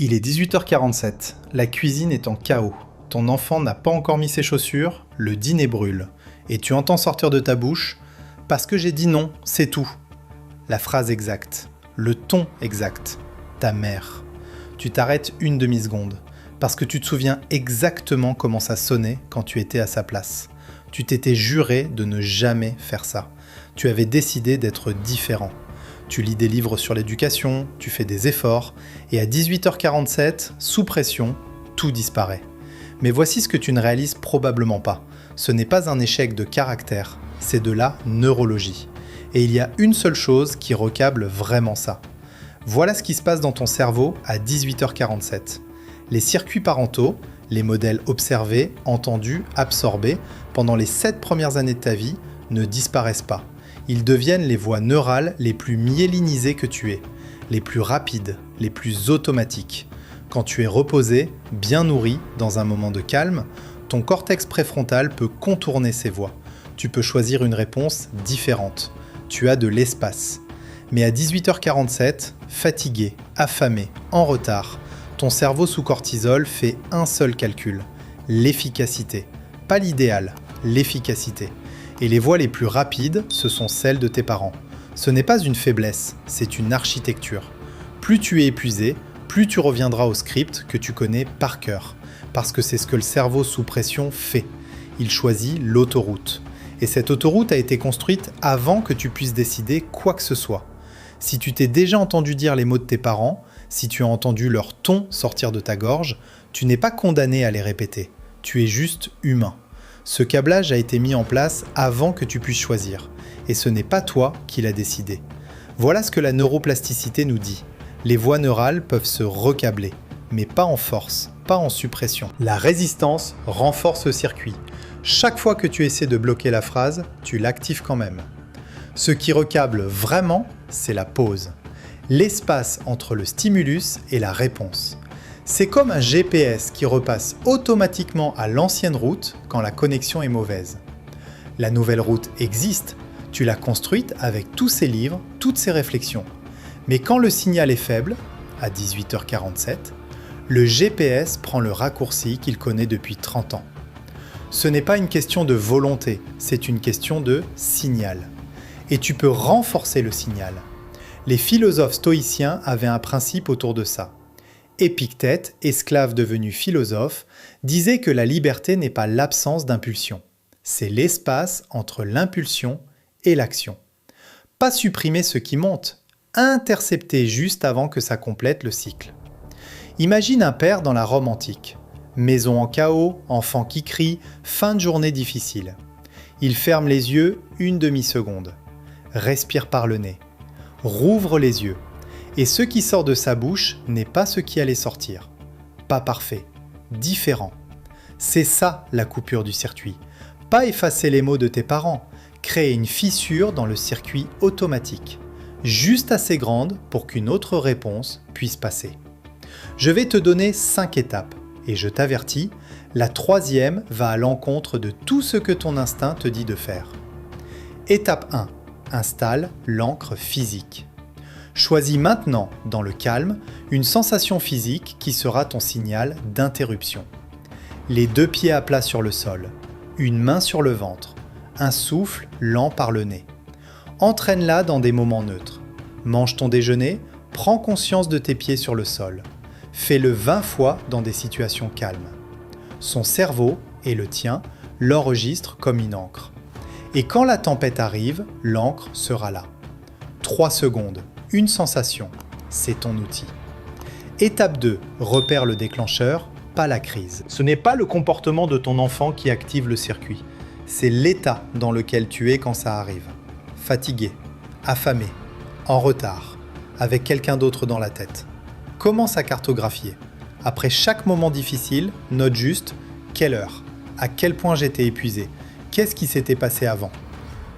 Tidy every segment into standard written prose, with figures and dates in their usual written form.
Il est 18h47, la cuisine est en chaos. Ton enfant n'a pas encore mis ses chaussures, le dîner brûle. Et tu entends sortir de ta bouche « Parce que j'ai dit non, c'est tout ». La phrase exacte, le ton exact, ta mère. Tu t'arrêtes une demi-seconde, parce que tu te souviens exactement comment ça sonnait quand tu étais à sa place. Tu t'étais juré de ne jamais faire ça. Tu avais décidé d'être différent. Tu lis des livres sur l'éducation, tu fais des efforts, et à 18h47, sous pression, tout disparaît. Mais voici ce que tu ne réalises probablement pas. Ce n'est pas un échec de caractère, c'est de la neurologie. Et il y a une seule chose qui recable vraiment ça. Voilà ce qui se passe dans ton cerveau à 18h47. Les circuits parentaux, les modèles observés, entendus, absorbés, pendant les 7 premières années de ta vie, ne disparaissent pas. Ils deviennent les voies neurales les plus myélinisées que tu es, les plus rapides, les plus automatiques. Quand tu es reposé, bien nourri, dans un moment de calme, ton cortex préfrontal peut contourner ces voies. Tu peux choisir une réponse différente. Tu as de l'espace. Mais à 18h47, fatigué, affamé, en retard, ton cerveau sous cortisol fait un seul calcul, l'efficacité. Pas l'idéal, l'efficacité. Et les voies les plus rapides, ce sont celles de tes parents. Ce n'est pas une faiblesse, c'est une architecture. Plus tu es épuisé, plus tu reviendras au script que tu connais par cœur. Parce que c'est ce que le cerveau sous pression fait. Il choisit l'autoroute. Et cette autoroute a été construite avant que tu puisses décider quoi que ce soit. Si tu t'es déjà entendu dire les mots de tes parents, si tu as entendu leur ton sortir de ta gorge, tu n'es pas condamné à les répéter. Tu es juste humain. Ce câblage a été mis en place avant que tu puisses choisir. Et ce n'est pas toi qui l'as décidé. Voilà ce que la neuroplasticité nous dit. Les voies neurales peuvent se recabler, mais pas en force, pas en suppression. La résistance renforce le circuit. Chaque fois que tu essaies de bloquer la phrase, tu l'actives quand même. Ce qui recable vraiment, c'est la pause. L'espace entre le stimulus et la réponse. C'est comme un GPS qui repasse automatiquement à l'ancienne route quand la connexion est mauvaise. La nouvelle route existe, tu l'as construite avec tous ces livres, toutes ces réflexions. Mais quand le signal est faible, à 18h47, le GPS prend le raccourci qu'il connaît depuis 30 ans. Ce n'est pas une question de volonté, c'est une question de signal. Et tu peux renforcer le signal. Les philosophes stoïciens avaient un principe autour de ça. Épictète, esclave devenu philosophe, disait que la liberté n'est pas l'absence d'impulsion. C'est l'espace entre l'impulsion et l'action. Pas supprimer ce qui monte, intercepter juste avant que ça complète le cycle. Imagine un père dans la Rome antique. Maison en chaos, enfant qui crie, fin de journée difficile. Il ferme les yeux une demi-seconde. Respire par le nez. Rouvre les yeux. Et ce qui sort de sa bouche n'est pas ce qui allait sortir. Pas parfait. Différent. C'est ça la coupure du circuit. Pas effacer les mots de tes parents. Créer une fissure dans le circuit automatique. Juste assez grande pour qu'une autre réponse puisse passer. Je vais te donner 5 étapes. Et je t'avertis, la 3e va à l'encontre de tout ce que ton instinct te dit de faire. Étape 1. Installe l'encre physique. Choisis maintenant, dans le calme, une sensation physique qui sera ton signal d'interruption. Les 2 pieds à plat sur le sol, une main sur le ventre, un souffle lent par le nez. Entraîne-la dans des moments neutres. Mange ton déjeuner, prends conscience de tes pieds sur le sol. Fais-le 20 fois dans des situations calmes. Son cerveau, et le tien, l'enregistre comme une encre. Et quand la tempête arrive, l'encre sera là. 3 secondes, une sensation, c'est ton outil. Étape 2, repère le déclencheur, pas la crise. Ce n'est pas le comportement de ton enfant qui active le circuit, c'est l'état dans lequel tu es quand ça arrive. Fatigué, affamé, en retard, avec quelqu'un d'autre dans la tête. Commence à cartographier. Après chaque moment difficile, note juste quelle heure, à quel point j'étais épuisé, qu'est-ce qui s'était passé avant.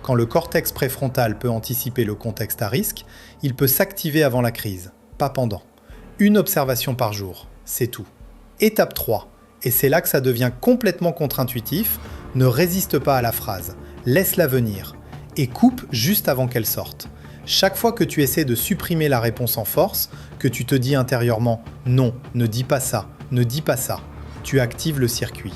Quand le cortex préfrontal peut anticiper le contexte à risque, il peut s'activer avant la crise, pas pendant. Une observation par jour, c'est tout. Étape 3, et c'est là que ça devient complètement contre-intuitif, ne résiste pas à la phrase, laisse-la venir, et coupe juste avant qu'elle sorte. Chaque fois que tu essaies de supprimer la réponse en force, que tu te dis intérieurement « non, ne dis pas ça, ne dis pas ça », tu actives le circuit.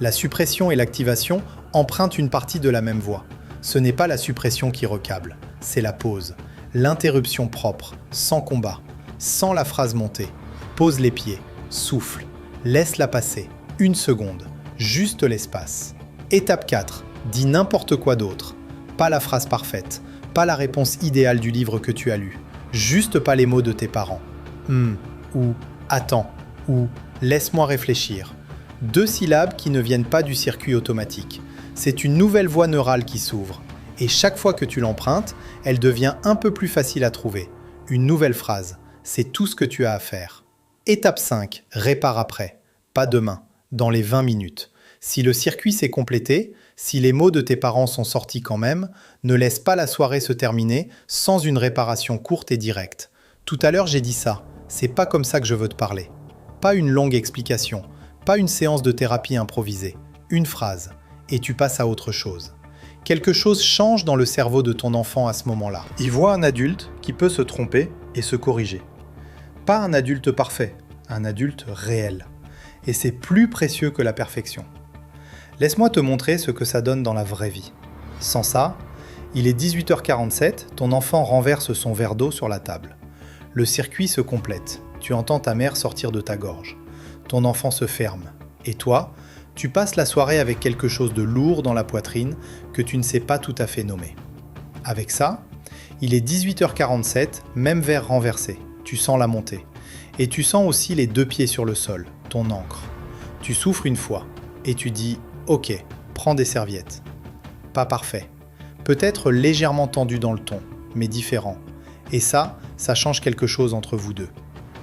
La suppression et l'activation empruntent une partie de la même voie. Ce n'est pas la suppression qui recable, c'est la pause. L'interruption propre, sans combat, sans la phrase montée. Pose les pieds, souffle, laisse-la passer, 1 seconde, juste l'espace. Étape 4, dis n'importe quoi d'autre. Pas la phrase parfaite, pas la réponse idéale du livre que tu as lu, juste pas les mots de tes parents. Ou attends, ou laisse-moi réfléchir. 2 syllabes qui ne viennent pas du circuit automatique. C'est une nouvelle voie neurale qui s'ouvre. Et chaque fois que tu l'empruntes, elle devient un peu plus facile à trouver. Une nouvelle phrase, c'est tout ce que tu as à faire. Étape 5, répare après. Pas demain, dans les 20 minutes. Si le circuit s'est complété, si les mots de tes parents sont sortis quand même, ne laisse pas la soirée se terminer sans une réparation courte et directe. Tout à l'heure j'ai dit ça, c'est pas comme ça que je veux te parler. Pas une longue explication, pas une séance de thérapie improvisée. Une phrase, et tu passes à autre chose. Quelque chose change dans le cerveau de ton enfant à ce moment-là. Il voit un adulte qui peut se tromper et se corriger. Pas un adulte parfait, un adulte réel. Et c'est plus précieux que la perfection. Laisse-moi te montrer ce que ça donne dans la vraie vie. Sans ça, il est 18h47, ton enfant renverse son verre d'eau sur la table. Le circuit se complète. Tu entends ta mère sortir de ta gorge. Ton enfant se ferme. Et toi, tu passes la soirée avec quelque chose de lourd dans la poitrine que tu ne sais pas tout à fait nommer. Avec ça, il est 18h47, même verre renversé. Tu sens la montée. Et tu sens aussi les 2 pieds sur le sol, ton encre. Tu souffres une fois et tu dis « Ok, prends des serviettes ». Pas parfait. Peut-être légèrement tendu dans le ton, mais différent. Et ça change quelque chose entre vous deux.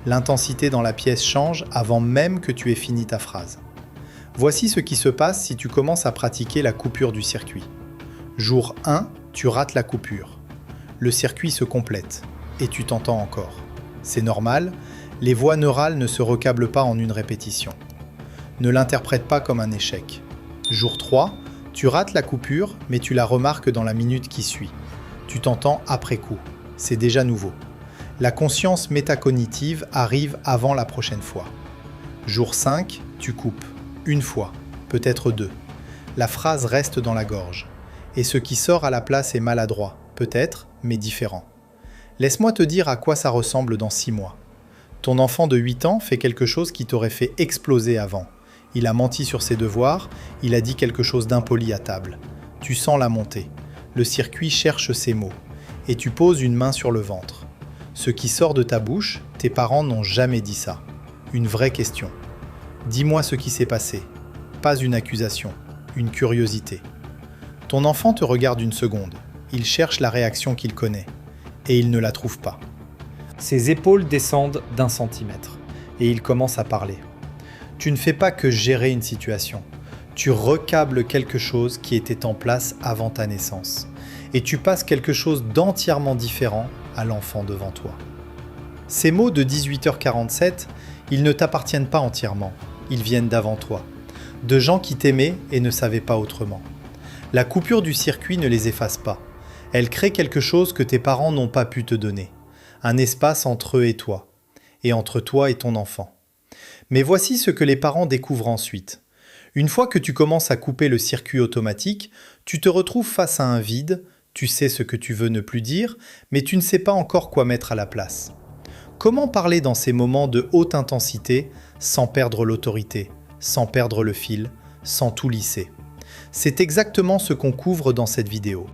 L'intensité dans la pièce change avant même que tu aies fini ta phrase. Voici ce qui se passe si tu commences à pratiquer la coupure du circuit. Jour 1, tu rates la coupure. Le circuit se complète et tu t'entends encore. C'est normal, les voies neurales ne se recablent pas en une répétition. Ne l'interprète pas comme un échec. Jour 3, tu rates la coupure, mais tu la remarques dans la minute qui suit. Tu t'entends après coup. C'est déjà nouveau. La conscience métacognitive arrive avant la prochaine fois. Jour 5, tu coupes. 1 fois, peut-être 2. La phrase reste dans la gorge. Et ce qui sort à la place est maladroit, peut-être, mais différent. Laisse-moi te dire à quoi ça ressemble dans 6 mois. Ton enfant de 8 ans fait quelque chose qui t'aurait fait exploser avant. Il a menti sur ses devoirs, il a dit quelque chose d'impoli à table. Tu sens la montée. Le circuit cherche ses mots. Et tu poses une main sur le ventre. Ce qui sort de ta bouche, tes parents n'ont jamais dit ça. Une vraie question. Dis-moi ce qui s'est passé. Pas une accusation, une curiosité. Ton enfant te regarde une seconde. Il cherche la réaction qu'il connaît. Et il ne la trouve pas. Ses épaules descendent d'1 centimètre. Et il commence à parler. Tu ne fais pas que gérer une situation. Tu recables quelque chose qui était en place avant ta naissance. Et tu passes quelque chose d'entièrement différent à l'enfant devant toi. Ces mots de 18h47, ils ne t'appartiennent pas entièrement. Ils viennent d'avant toi. De gens qui t'aimaient et ne savaient pas autrement. La coupure du circuit ne les efface pas. Elle crée quelque chose que tes parents n'ont pas pu te donner. Un espace entre eux et toi. Et entre toi et ton enfant. Mais voici ce que les parents découvrent ensuite. Une fois que tu commences à couper le circuit automatique, tu te retrouves face à un vide, tu sais ce que tu veux ne plus dire, mais tu ne sais pas encore quoi mettre à la place. Comment parler dans ces moments de haute intensité sans perdre l'autorité, sans perdre le fil, sans tout lisser? C'est exactement ce qu'on couvre dans cette vidéo.